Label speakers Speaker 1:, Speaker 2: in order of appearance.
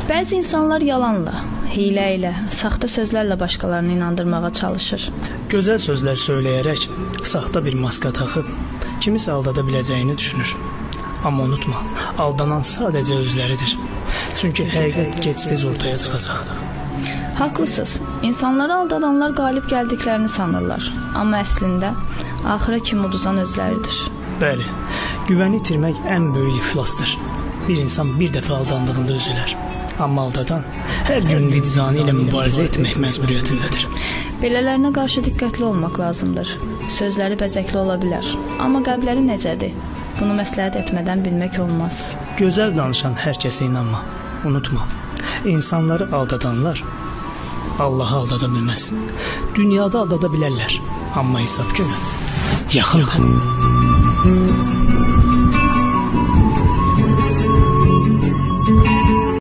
Speaker 1: Bəzi insanlar yalanla, hiylə ilə, saxta sözlərlə başqalarını inandırmağa çalışır.
Speaker 2: Gözəl sözlər söyləyərək, saxta bir maska taxıb, kimisə aldada biləcəyini düşünür. Amma unutma, aldanan sadəcə özləridir. Çünki həqiqət gec-tez ortaya çıxacaq.
Speaker 1: Haqlısınız. İnsanları aldadanlar qalib gəldiklərini sanırlar. Amma əslində, axıra kimi uduzan özləridir.
Speaker 2: Bəli, güvəni itirmək ən böyük iflasdır. Bir insan bir dəfə aldandığında üzülər. Amma aldadan hər gün vicdanı ilə mübarizə etmək məcburiyyətindədir.
Speaker 1: Belələrinə qarşı diqqətli olmaq lazımdır. Sözləri bəzəkli ola bilər. Amma qəlbləri necədir? Bunu məsləhət etmədən bilmək olmaz.
Speaker 2: Gözəl danışan hər kəsə inanma. Unutma, insanları aldadanlar Allahı aldada bilməz. Dünyada aldada bilərlər. Amma hesab günü yaxındır.